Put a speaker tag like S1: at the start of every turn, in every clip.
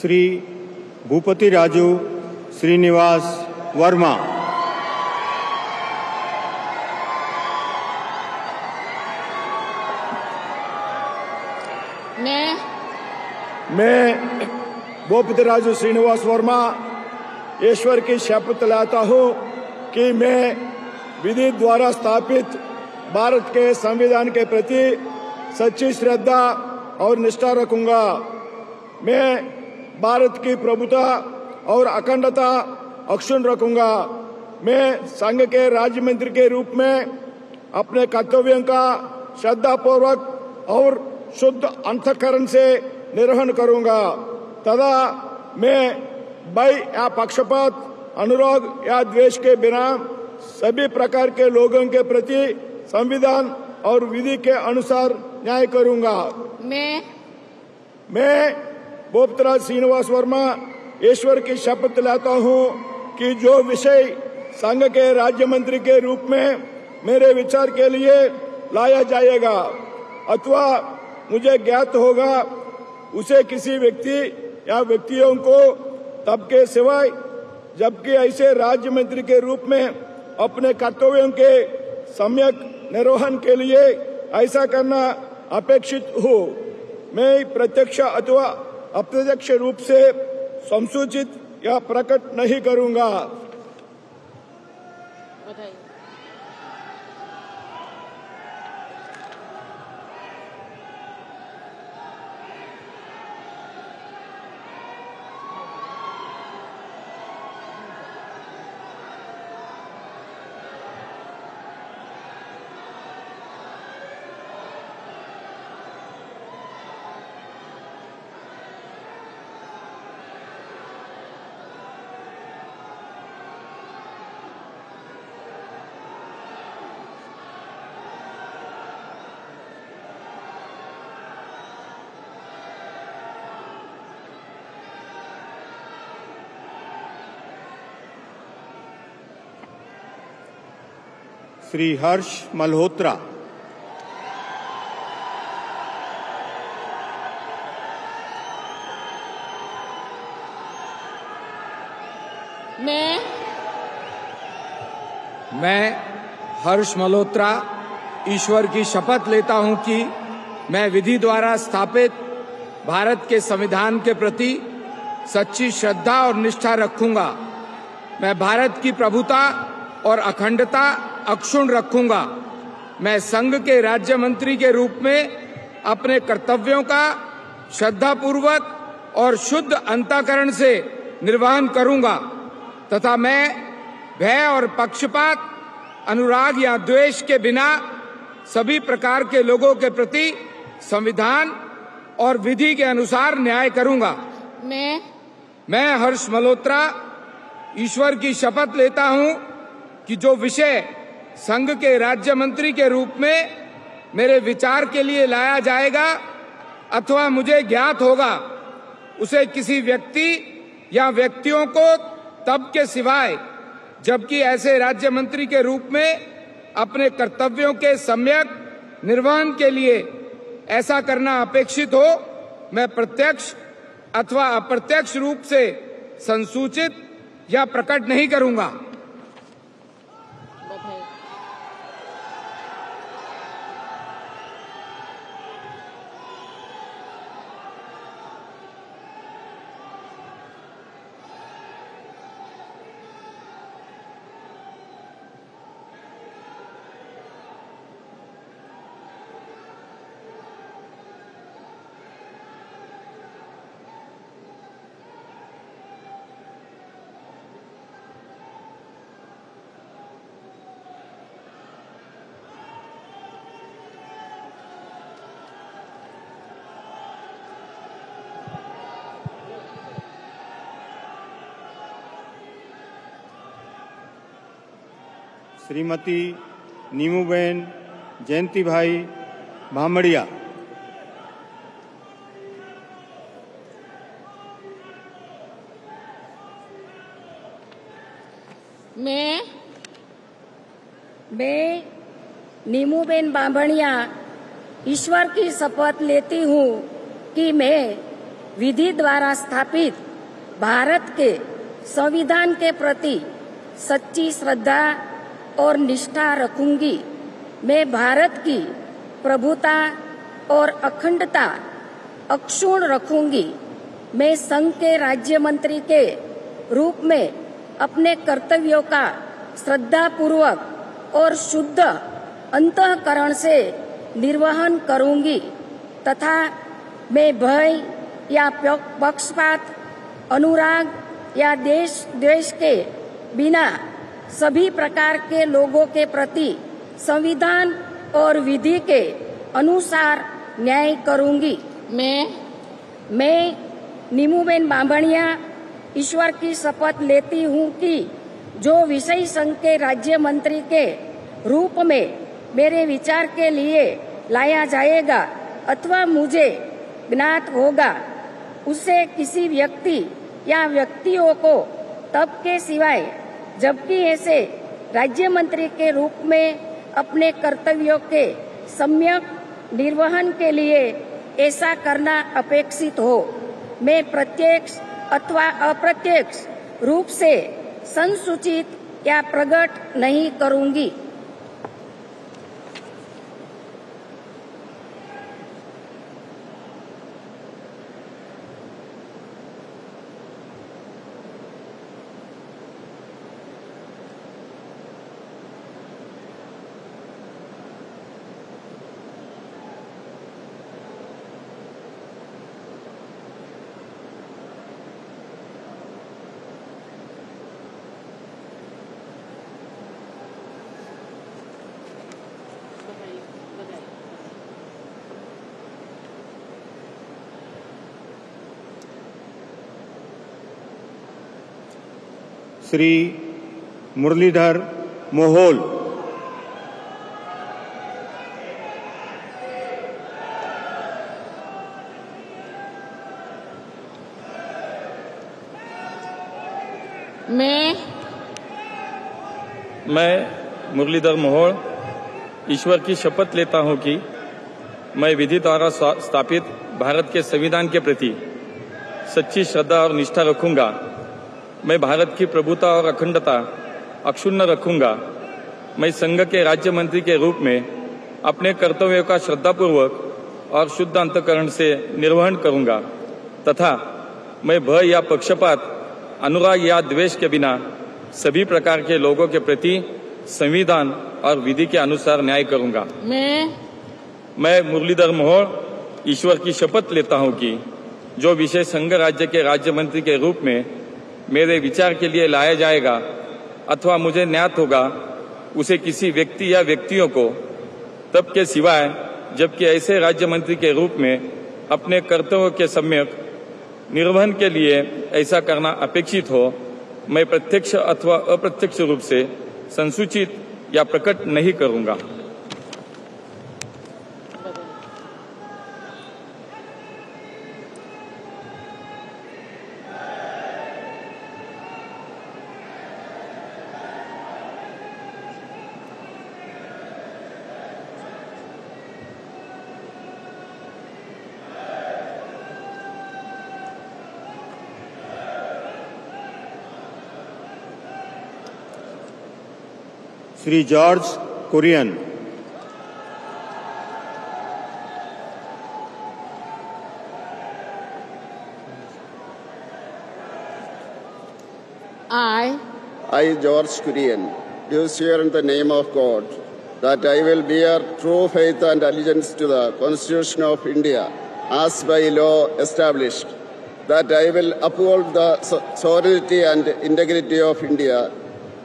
S1: श्री भूपति राजू श्रीनिवास वर्मा।
S2: मैं भूपति राजू श्रीनिवास वर्मा ईश्वर की शपथ लेता हूँ कि मैं विधि द्वारा स्थापित भारत के संविधान के प्रति सच्ची श्रद्धा और निष्ठा रखूंगा। मैं भारत की प्रभुता और अखंडता अक्षुण्ण रखूंगा। मैं संघ के राज्य मंत्री के रूप में अपने कर्तव्यों का श्रद्धापूर्वक और शुद्ध अंतःकरण से निर्वहन करूंगा तथा मैं भय या पक्षपात, अनुराग या द्वेष के बिना सभी प्रकार के लोगों के प्रति संविधान और विधि के अनुसार न्याय करूंगा। मैं भूपतिराज श्रीनिवास वर्मा ईश्वर की शपथ लेता हूं कि जो विषय संघ के राज्य मंत्री के रूप में मेरे विचार के लिए लाया जाएगा अथवा मुझे ज्ञात होगा, उसे किसी व्यक्ति या व्यक्तियों को तब के सिवाय जबकि ऐसे राज्य मंत्री के रूप में अपने कर्तव्यों के सम्यक निर्वहन के लिए ऐसा करना अपेक्षित हो, मैं प्रत्यक्ष अथवा अप्रत्यक्ष रूप से संसूचित या प्रकट नहीं करूंगा।
S1: श्री हर्ष मल्होत्रा।
S3: मैं हर्ष मल्होत्रा ईश्वर की शपथ लेता हूं कि मैं विधि द्वारा स्थापित भारत के संविधान के प्रति सच्ची श्रद्धा और निष्ठा रखूंगा। मैं भारत की प्रभुता और अखंडता अक्षुण्ण रखूंगा। मैं संघ के राज्य मंत्री के रूप में अपने कर्तव्यों का श्रद्धापूर्वक और शुद्ध अंतःकरण से निर्वहन करूंगा तथा मैं भय और पक्षपात, अनुराग या द्वेष के बिना सभी प्रकार के लोगों के प्रति संविधान और विधि के अनुसार न्याय करूंगा। मैं हर्ष मल्होत्रा ईश्वर की शपथ लेता हूं कि जो विषय संघ के राज्य मंत्री के रूप में मेरे विचार के लिए लाया जाएगा अथवा मुझे ज्ञात होगा, उसे किसी व्यक्ति या व्यक्तियों को तब के सिवाय जबकि ऐसे राज्य मंत्री के रूप में अपने कर्तव्यों के सम्यक निर्वहन के लिए ऐसा करना अपेक्षित हो, मैं प्रत्यक्ष अथवा अप्रत्यक्ष रूप से संसूचित या प्रकट नहीं करूंगा।
S1: श्रीमती नीमूबेन जयंती भाई भामड़िया।
S4: मैं नीमूबेन बामणिया ईश्वर की शपथ लेती हूँ कि मैं विधि द्वारा स्थापित भारत के संविधान के प्रति सच्ची श्रद्धा और निष्ठा रखूंगी। मैं भारत की प्रभुता और अखंडता अक्षुण्ण रखूंगी। मैं संघ के राज्य मंत्री के रूप में अपने कर्तव्यों का श्रद्धापूर्वक और शुद्ध अंतःकरण से निर्वहन करूंगी तथा मैं भय या पक्षपात, अनुराग या देश द्वेष के बिना सभी प्रकार के लोगों के प्रति संविधान और विधि के अनुसार न्याय करूंगी। मैं नीमूबेन बामणिया ईश्वर की शपथ लेती हूँ कि जो विषय संघ के राज्य मंत्री के रूप में मेरे विचार के लिए लाया जाएगा अथवा मुझे ज्ञात होगा, उसे किसी व्यक्ति या व्यक्तियों को तब के सिवाय जबकि ऐसे राज्य मंत्री के रूप में अपने कर्तव्यों के सम्यक निर्वहन के लिए ऐसा करना अपेक्षित हो, मैं प्रत्यक्ष अथवा अप्रत्यक्ष रूप से संसूचित या प्रकट नहीं करूंगी।
S1: श्री मुरलीधर मोहोल।
S4: मैं
S5: मुरलीधर मोहोल ईश्वर की शपथ लेता हूं कि मैं विधि द्वारा स्थापित भारत के संविधान के प्रति सच्ची श्रद्धा और निष्ठा रखूंगा। मैं भारत की प्रभुता और अखंडता अक्षुण्ण रखूंगा। मैं संघ के राज्य मंत्री के रूप में अपने कर्तव्यों का श्रद्धापूर्वक और शुद्ध अंतःकरण से निर्वहन करूंगा तथा मैं भय या पक्षपात, अनुराग या द्वेष के बिना सभी प्रकार के लोगों के प्रति संविधान और विधि के अनुसार न्याय करूंगा। मैं मुरलीधर मोहोल ईश्वर की शपथ लेता हूं कि जो विषय संघ राज्य के राज्य मंत्री के रूप में मेरे विचार के लिए लाया जाएगा अथवा मुझे ज्ञात होगा, उसे किसी व्यक्ति या व्यक्तियों को तब के सिवाय जबकि ऐसे राज्य मंत्री के रूप में अपने कर्तव्यों के सम्यक निर्वहन के लिए ऐसा करना अपेक्षित हो, मैं प्रत्यक्ष अथवा अप्रत्यक्ष रूप से संसूचित या प्रकट नहीं करूंगा।
S1: Shri George Kurian.
S6: I, George Kurian, do swear in the name of God that I will bear true faith and allegiance to the Constitution of India as by law established, that I will uphold the sovereignty and integrity of India,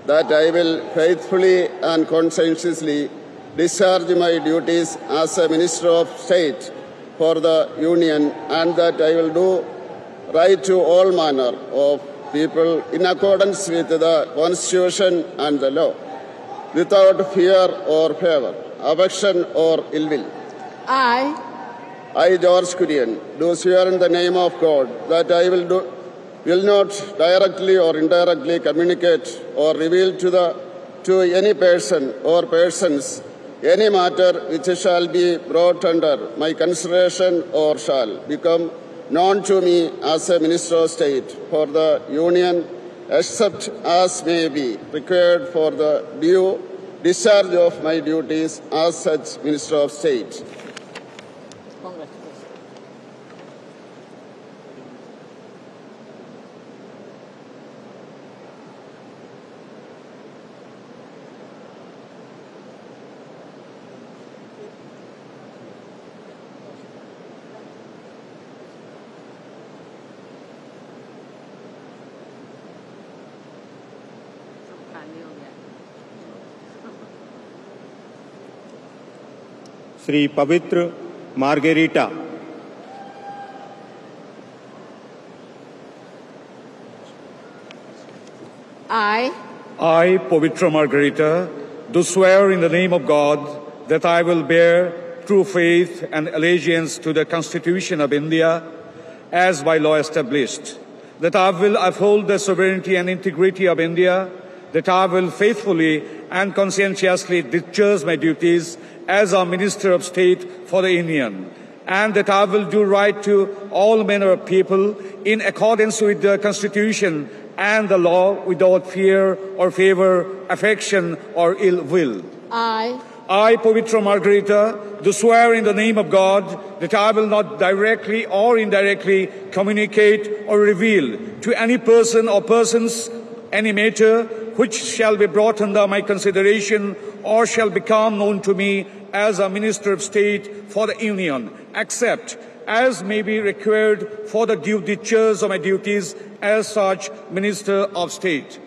S6: that I will faithfully and conscientiously discharge my duties as a Minister of State for the Union, and that I will do right to all manner of people in accordance with the Constitution and the law, without fear or favor, affection or ill will. I, George Kurian, do swear in the name of God that I will not directly or indirectly communicate or reveal to any person or persons any matter which shall be brought under my consideration or shall become known to me as a Minister of State for the Union, except as may be required for the due discharge of my duties as such Minister of State.
S1: Shri पवित्र margherita.
S7: I,
S8: Pavitra Margarita, do swear in the name of God that I will bear true faith and allegiance to the Constitution of India as by law established, that I will uphold the sovereignty and integrity of India, that I will faithfully and conscientiously discharge my duties as a Minister of State for the Union, and that I will do right to all manner of people in accordance with the Constitution and the law without fear or favor, affection or ill will.
S7: I,
S8: Pavitra Margarita, do swear in the name of God that I will not directly or indirectly communicate or reveal to any person or persons any matter which shall be brought under my consideration or shall become known to me as a Minister of State for the Union, except as may be required for the due discharge of my duties as such Minister of State.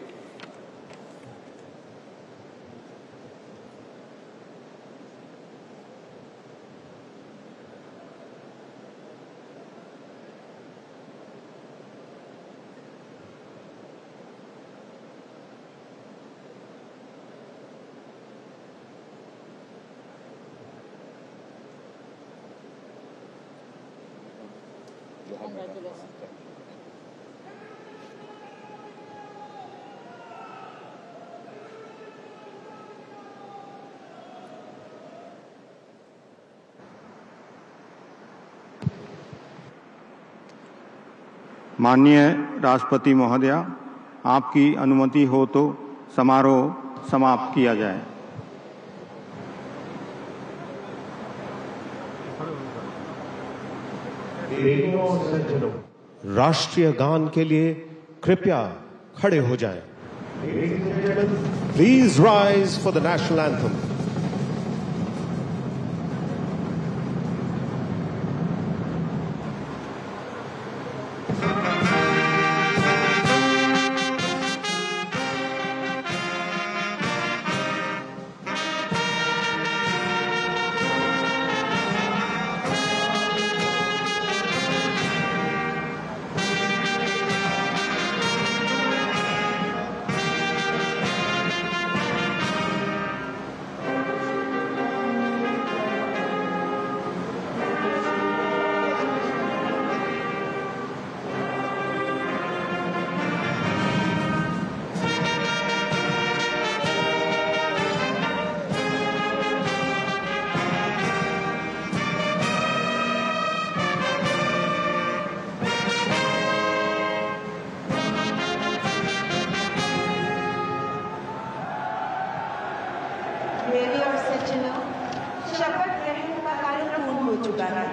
S1: माननीय राष्ट्रपति महोदया, आपकी अनुमति हो तो समारोह समाप्त किया जाए।
S9: राष्ट्रीय गान के लिए कृपया खड़े हो जाएं। Please rise for the national anthem.
S10: मेरी और सज्जनों, शपथ ग्रहण का कार्यक्रम पूर्ण हो चुका है।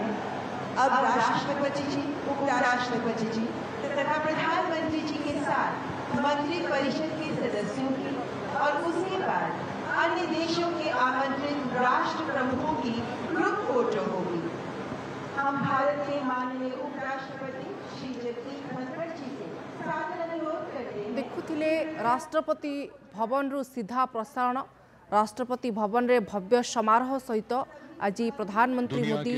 S10: अब राष्ट्रपति जी, उपराष्ट्रपति जी तथा प्रधानमंत्री जी के साथ मंत्री परिषद के सदस्यों की और उसके बाद अन्य देशों के आमंत्रित राष्ट्र प्रमुखों की ग्रुप फोटो होगी। हम भारत के माननीय उपराष्ट्रपति श्री जगदीप धनखड़ जी से सादर अनुरोध करते हैं।
S7: देखुथिले राष्ट्रपति भवन रु सीधा प्रसारण। राष्ट्रपति भवन रे भव्य समारोह सहित आज प्रधानमंत्री मोदी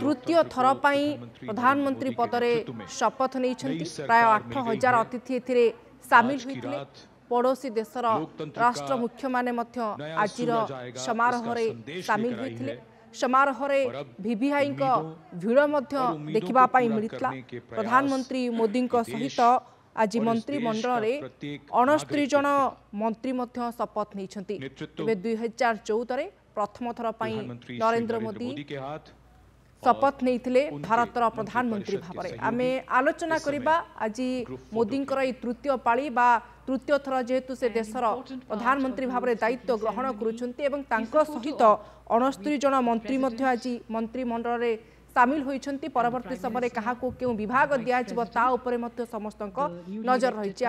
S7: तृतीय थर पाई प्रधानमंत्री पदरे शपथ नहीं। प्राय 8,000 अतिथि एथिरे सामिल होइतिले। पड़ोसी देशर राष्ट्र मुख्य माने आज समारोह रे सामिल होइतिले। समारोह रे वीवीआई भिड़ देखा मिलता। प्रधानमंत्री मोदी सहित आज मंत्रिमंडल रे 69 जन मंत्री शपथ नहीं। 2014 रे प्रथम थर नरेंद्र मोदी शपथ नहीं भारतर प्रधानमंत्री भाव में आम आलोचना करवा आज मोदी तृतीय पाली बा तृतीय थर जेहेतु से देशर प्रधानमंत्री भाव में दायित्व ग्रहण करुँच 69 जन मंत्री आज मंत्रिमंडल में सामिल होती परवर्ती समय क्या क्यों विभाग दिज्व समस्त नजर रही।